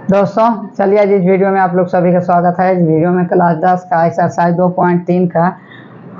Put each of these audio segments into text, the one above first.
दोस्तों चलिए आज इस वीडियो में आप लोग सभी का स्वागत है। इस वीडियो में क्लास 10 का एक्सरसाइज 2.3 का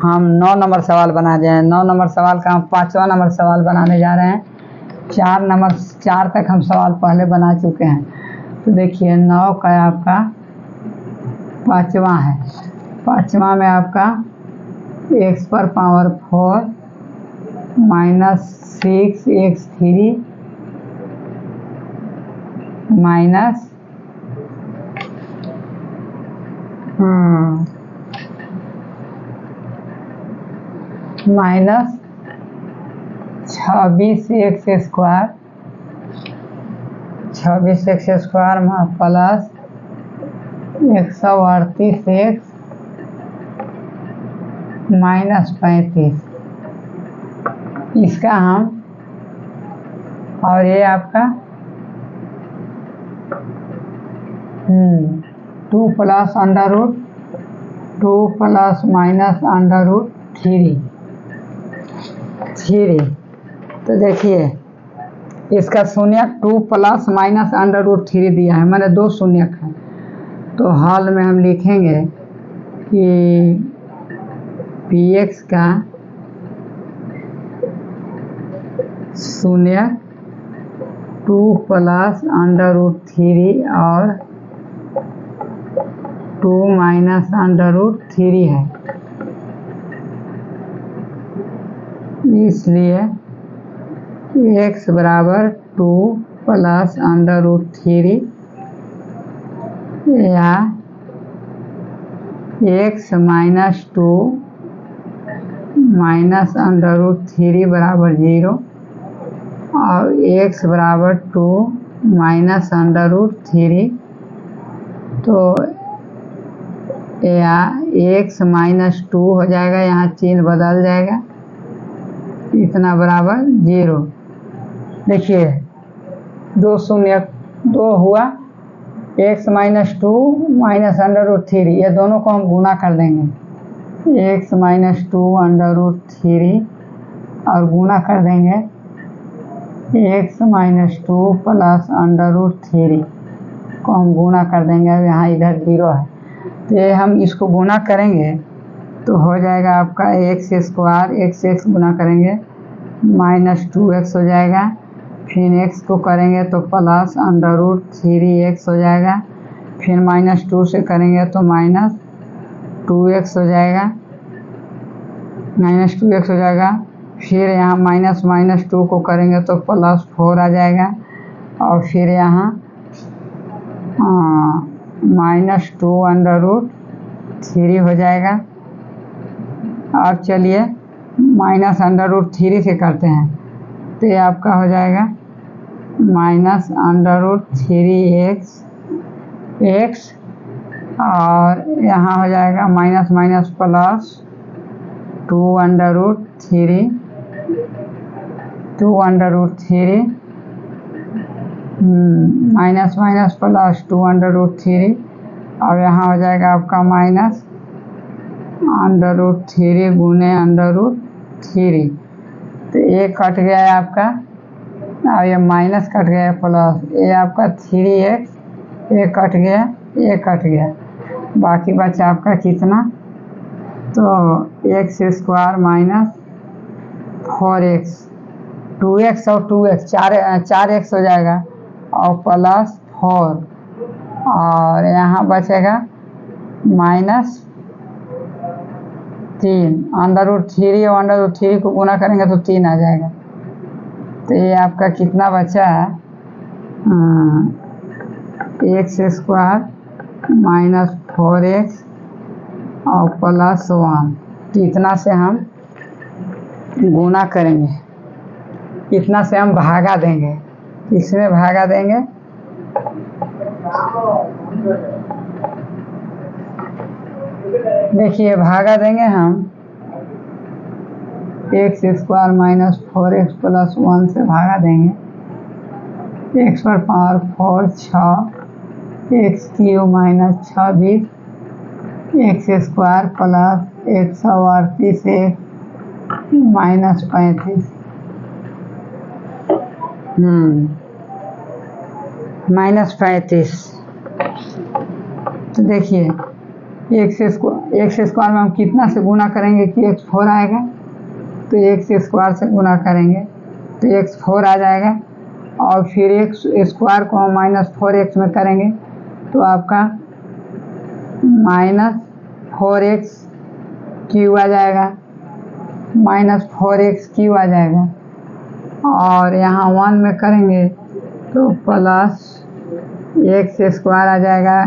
हम 9 नंबर सवाल बना रहे हैं। 9 नंबर सवाल का हम 5वां नंबर सवाल बनाने जा रहे हैं। 4 तक हम सवाल पहले बना चुके हैं। तो देखिए 9 का आपका 5वां है। 5वां में आपका x पर power 4 -6x3 minus -26x² plus 138x -35 इसका हम और ये आपका 2 प्लस √2 प्लस माइनस √3 तो देखिए इसका शून्यक 2 प्लस माइनस √3 दिया है, मैंने 2 शून्यक है। तो हल में हम लिखेंगे कि px का शून्यक 2 प्लस √3 और 2 माइनस √3 है, इसलिए x बराबर 2 प्लस √3 या x माइनस 2 माइनस √3 बराबर 0 और x बराबर 2 माइनस √3 तो या x माइनस 2 हो जाएगा, यहाँ चिन्ह बदल जाएगा, इतना बराबर 0। देखिए 2 शून्य 2 हुआ, x माइनस 2 माइनस √3 ये दोनों को हम गुना कर देंगे, x माइनस 2 √3 और गुना कर देंगे x माइनस 2 प्लस √3 को हम गुना कर देंगे। अब यहाँ इधर 0 है तो ये हम इसको गुना करेंगे तो हो जाएगा आपका x² गुना करेंगे -2x हो जाएगा, फिर x को करेंगे तो प्लस √3x हो जाएगा, फिर -2 से करेंगे तो -2x हो जाएगा, फिर यहाँ -2 को करेंगे तो +4 आ जाएगा और फिर यहाँ -2 √3 हो जाएगा। अब चलिए -√3 से करते हैं तो ये आपका हो जाएगा -√3x और यहाँ हो जाएगा माइनस प्लस 2 √3 माइनस प्लस 2 √3 और यहाँ हो जाएगा आपका -√3 गुने √3 तो ये कट गया है आपका और ये माइनस कट गया प्लस, ये आपका 3x ये कट गया, बाकी बचा आपका कितना तो x² माइनस 4x 2x और 2x 4x हो जाएगा और प्लस 4 और यहाँ बचेगा -3 √3 और √3 को गुना करेंगे तो 3 आ जाएगा। तो ये आपका कितना बचा है x² माइनस 4x और प्लस 1, इतना से हम गुना करेंगे, इतना से हम भागा देंगे, इसमें भागा देंगे देखिए भागा देंगे हम x² माइनस 4x प्लस 1 से भागा देंगे, x पर power 4 6 x³ minus 26 x² plus 138 minus 35 -35 तो देखिए एक्स स्क्वायर में हम कितना से गुना करेंगे कि x4 आएगा, तो एक्स स्क्वायर से गुना करेंगे तो x4 आ जाएगा, और फिर एक्स स्क्वायर को हम -4x में करेंगे तो आपका -4x³ आ जाएगा, -4x³ आ जाएगा। और यहाँ 1 में करेंगे तो प्लस एक्स स्क्वायर आ जाएगा,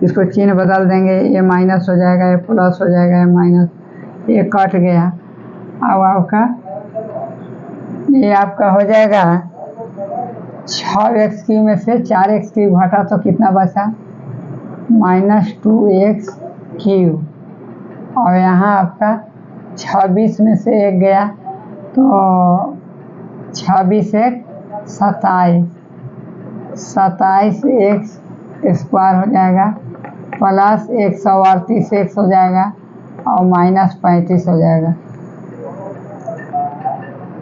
इसको चिन्ह बदल देंगे, ये माइनस हो जाएगा, ये प्लस हो जाएगा, ये माइनस, ये कट गया। अब आपका ये आपका हो जाएगा 6x³ में से 4x³ घटा तो कितना बचा, -2x³। और यहाँ आपका 26 में से 1 गया तो 26 एक 27, 27x² हो जाएगा, प्लस 138x हो जाएगा और -35 हो जाएगा,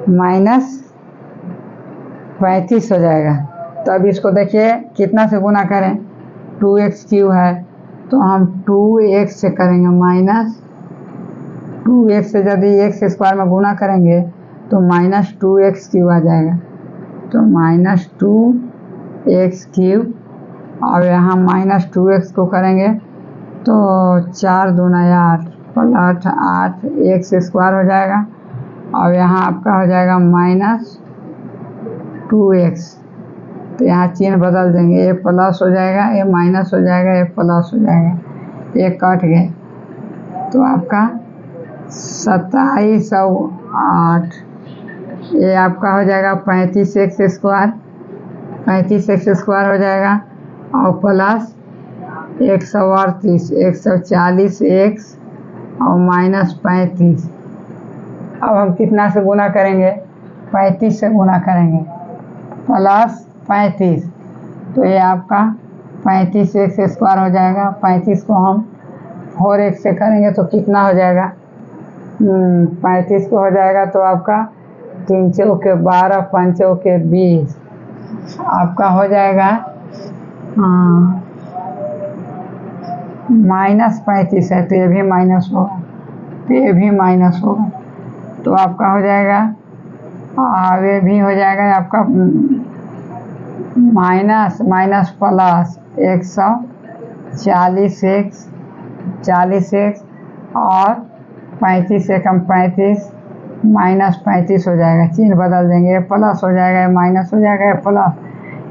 -35 हो जाएगा। तो अब इसको देखिए कितना से गुना करें, 2x³ है तो हम 2x से करेंगे, -2x से यदि एक्स स्क्वायर में गुना करेंगे तो -2x³ आ जाएगा, तो -2x³ और यहाँ -2x को करेंगे तो 4 दूना 8 प्लस 8x² हो जाएगा, और यहाँ आपका हो जाएगा -2x। तो यहाँ चिन्ह बदल देंगे, ये प्लस हो जाएगा, ये माइनस हो जाएगा, ये प्लस हो जाएगा, ये कट गए तो आपका 27 और 8, ये आपका हो जाएगा 35x², 35x² हो जाएगा, और प्लस 138, 140x और -35। अब हम कितना से गुना करेंगे, 35 से गुना करेंगे, प्लस 35, तो ये आपका 35x² हो जाएगा। 35 को हम 4x से करेंगे तो कितना हो जाएगा, 35 को हो जाएगा तो आपका 3 चौके 12, 5 चौके 20, आपका हो जाएगा -35 है तो ये भी माइनस होगा, तो ये भी माइनस होगा, तो आपका हो जाएगा, और ये भी हो जाएगा आपका माइनस प्लस 140x और 35 एकम 35 -35 हो जाएगा, चिन्ह बदल देंगे, ये प्लस हो जाएगा, ये माइनस हो जाएगा, ये प्लस,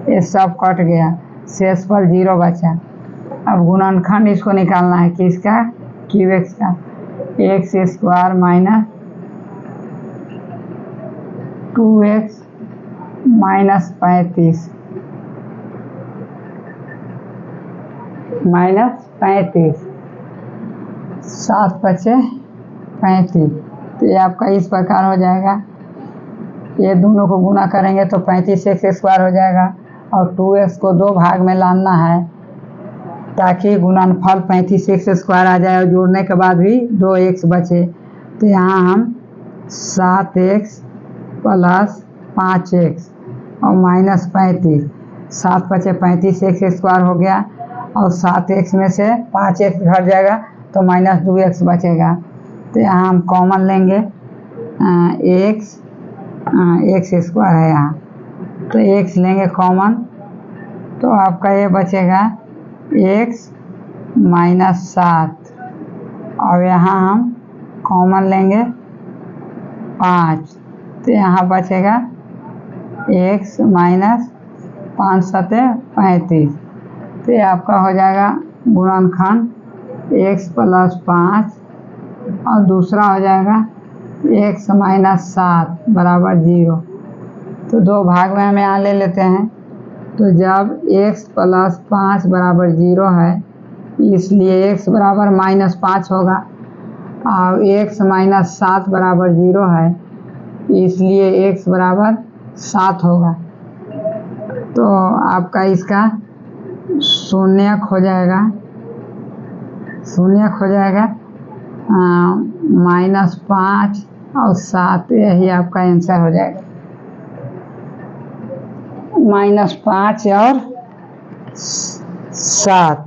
ये सब कट गया, शेष पर 0 बचा। अब गुणनखंड इसको निकालना है किसका, QX का, x² माइनस 2x -35 7 बचे 35, तो ये आपका इस प्रकार हो जाएगा। ये दोनों को गुना करेंगे तो 35x² हो जाएगा, और 2x को 2 भाग में लाना है ताकि गुणनफल 35x² आ जाए, और जोड़ने के बाद भी 2x बचे, तो यहाँ हम 7x प्लस 5x और -35, 7 बचे 35x² हो गया, और 7x में से 5x घट जाएगा तो -2x बचेगा, तो यहाँ हम कॉमन लेंगे, x² है यहाँ, तो x लेंगे कॉमन, तो आपका ये बचेगा x -7, और यहाँ हम कॉमन लेंगे 5, तो यहाँ बचेगा x -5 7 35, तो ये आपका हो जाएगा गुणनखंड x + 5, और दूसरा हो जाएगा x -7 बराबर 0। तो 2 भाग में हम यहाँ ले लेते हैं, तो जब x + 5 बराबर 0 है इसलिए x बराबर -5 होगा, और x -7 बराबर 0 है इसलिए x बराबर 7 होगा, तो आपका इसका शून्यक हो जाएगा, -5 और 7, यही आपका आंसर हो जाएगा, -5 और 7।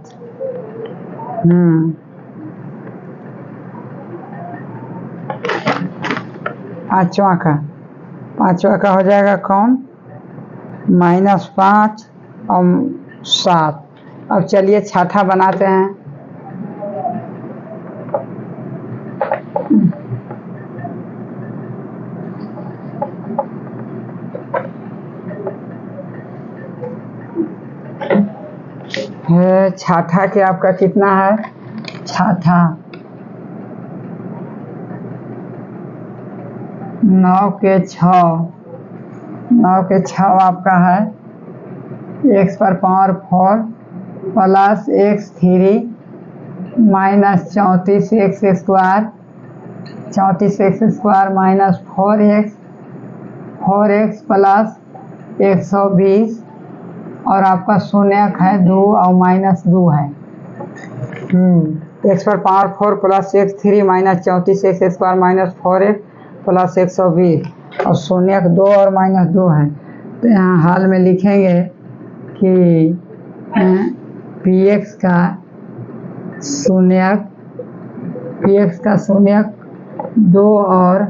पांचवा का हो जाएगा कौन, -5 और 7। अब चलिए छठा बनाते हैं। छठा के आपका कितना है, छठा 9 के 6 आपका है x पर power 4 plus x3 minus 34x square minus 4x plus 120 और आपका शून्यक है 2 और -2 है। x पर power 4 plus x3 minus 34x square minus 4x plus 120 और शून्यक 2 और -2 है। तो यहाँ हाल में लिखेंगे कि px का शून्यक 2 और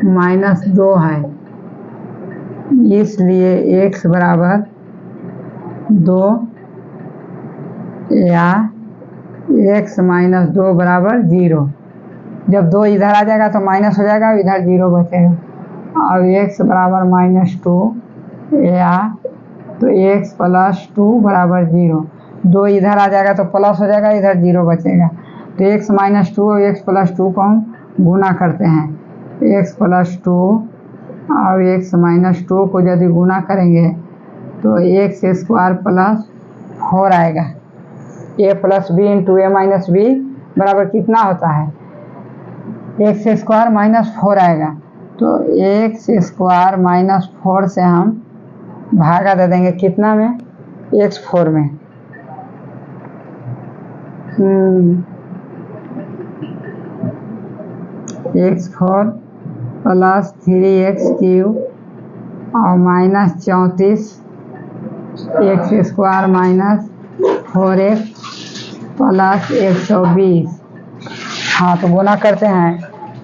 -2 है, इसलिए x बराबर 2 या x -2 बराबर 0। जब 2 इधर आ जाएगा तो माइनस हो जाएगा, इधर 0 बचेगा। अब x बराबर -2 या तो x + 2 बराबर 0। 2 इधर आ जाएगा तो प्लस हो जाएगा, इधर 0 बचेगा। तो x -2 और x + 2 को हम गुना करते हैं। x + 2 और x -2 को यदि गुना करेंगे तो x² + 4 आएगा। a + b × a - b बराबर कितना होता है, x² - 4 आएगा। तो x² - 4 से हम भागा दे देंगे कितना में, x4 में। x4 प्लस 3x³ और -34 x² माइनस 4x प्लस 120। हाँ, तो गुना करते हैं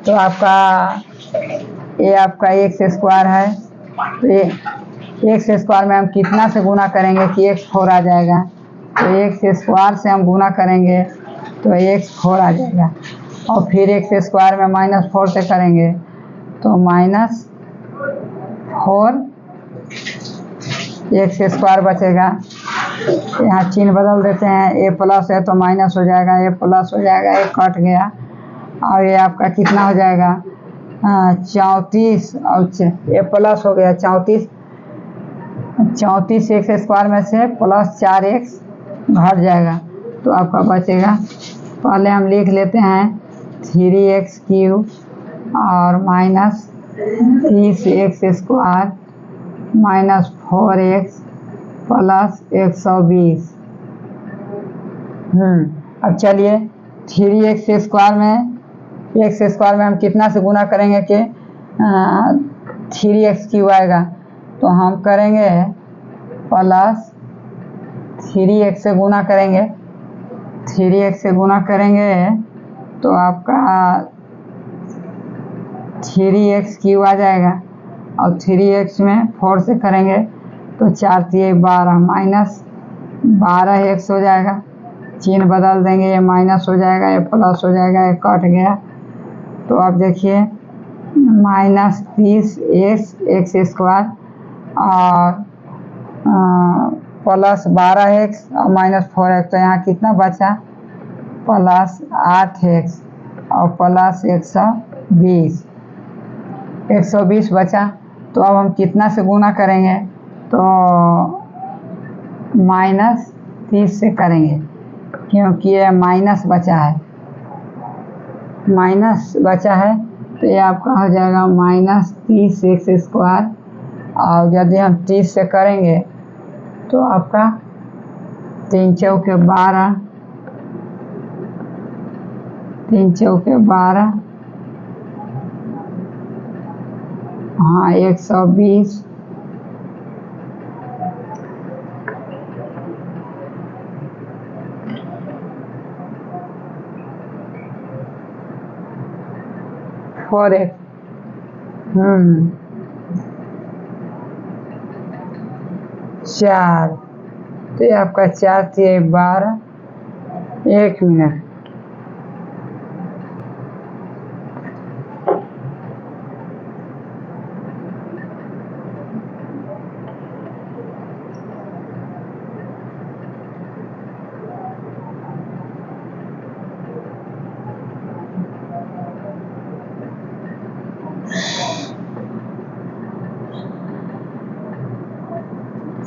तो आपका ये आपका x² है, तो ये x² में हम कितना से गुना करेंगे कि x4 आ जाएगा। तो x² से हम गुना करेंगे तो x4 आ जाएगा और फिर x² में -4 से करेंगे तो -4 x² बचेगा। यहाँ चिन्ह बदल देते हैं, a प्लस है तो माइनस हो जाएगा, a प्लस हो जाएगा, a कट गया और ये आपका कितना हो जाएगा 34 और a प्लस हो गया 34 x² में से प्लस 4x घट जाएगा तो आपका बचेगा। पहले हम लिख लेते हैं 3x³ और -30x² माइनस 4x प्लस 120। अब चलिए 3x² में हम कितना से गुना करेंगे कि 3x³ आएगा, तो हम करेंगे प्लस 3x से गुना करेंगे, 3x से गुना करेंगे तो आपका 3x³ आ जाएगा और 3x में 4 से करेंगे तो 4 × 3 = 12 -12x हो जाएगा। चिन्ह बदल देंगे, ये माइनस हो जाएगा, ये प्लस हो जाएगा, ये कट गया। तो आप देखिए -30x² और प्लस 12x और -4x, तो यहाँ कितना बचा प्लस 8x और प्लस 120 बचा। तो अब हम कितना से गुना करेंगे तो -30 से करेंगे क्योंकि ये माइनस बचा है, तो ये आपका हो जाएगा -30x² और यदि हम 30 से करेंगे तो आपका 3 × 4 = 12, 3 × 4 = 12, हाँ 120 120 4x 4, तो ये आपका 4 3 12, 1 मिनट।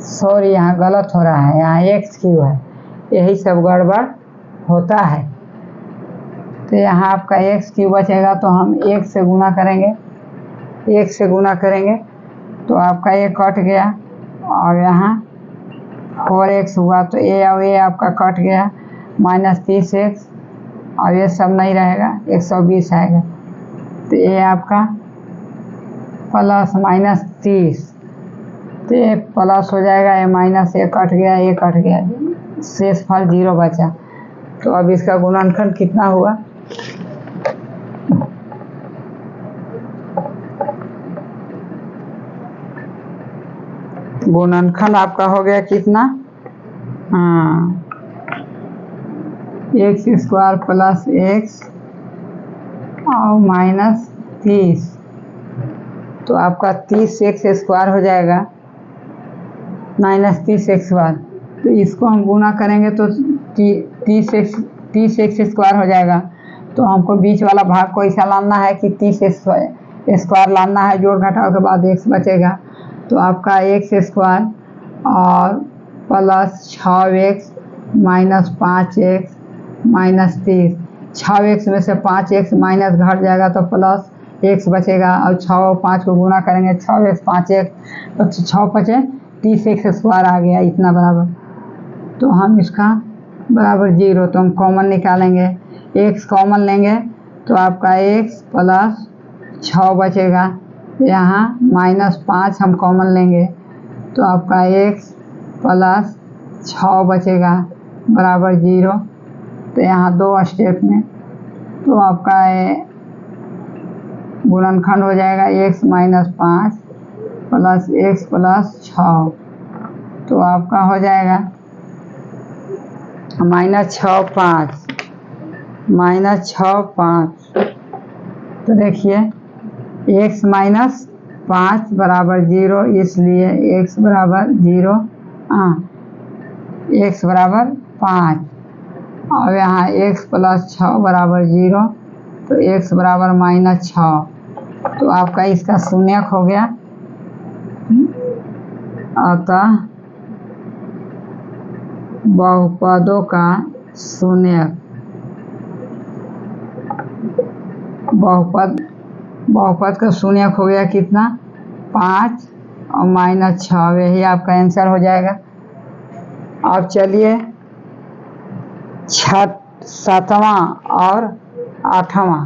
सॉरी, यहाँ गलत हो रहा है, यहाँ x क्यू है, यही सब गड़बड़ होता है। तो यहाँ आपका x क्यू बचेगा, तो हम 1 से गुना करेंगे, 1 से गुना करेंगे तो आपका ये कट गया, और यहाँ 4x हुआ तो ये और ये आपका कट गया, -30x, और ये सब नहीं रहेगा, 120 आएगा। तो ये आपका प्लस -30, तो ये प्लस हो जाएगा, ये माइनस, ये कट गया, ये कट गया, शेषफल 0 बचा। तो अब इसका गुणनखंड कितना हुआ? गुणनखंड आपका हो गया कितना? x स्क्वायर प्लस x और -30, तो आपका 30x स्क्वायर हो जाएगा, -30x स्क्वायर। तो इसको हम गुना करेंगे तो 30x स्क्वायर हो जाएगा। तो हमको बीच वाला भाग को ऐसा लाना है कि 30x स्क्वायर लाना है, जोड़ घटाव के बाद x बचेगा। तो आपका x स्क्वायर और प्लस 6x -5x -30, 6x में से 5x माइनस घट जाएगा तो प्लस x बचेगा, और 6 और 5 को गुना करेंगे, 6x 5x, तो 6 5 30x स्क्वायर आ गया, इतना बराबर। तो हम इसका बराबर 0, तो हम कॉमन निकालेंगे, x कॉमन लेंगे तो आपका x प्लस 6 बचेगा, यहाँ -5 हम कॉमन लेंगे तो आपका x प्लस 6 बचेगा बराबर 0। तो यहाँ 2 स्टेप में तो आपका गुणनखंड हो जाएगा x -5 प्लस x प्लस 6, तो आपका हो जाएगा -6 5, तो देखिए x -5 बराबर 0, इसलिए x बराबर 0, x बराबर 5, और यहाँ x प्लस 6 बराबर 0, तो x बराबर -6, तो आपका इसका शून्यक हो गया। अतः बहुपदों का शून्यक, बहुपद का शून्यक हो गया कितना? 5 और -6, यही आपका आंसर हो जाएगा। अब चलिए 7वां और 8वां।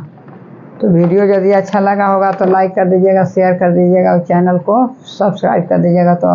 तो वीडियो यदि अच्छा लगा होगा तो लाइक कर दीजिएगा, शेयर कर दीजिएगा और चैनल को सब्सक्राइब कर दीजिएगा। तो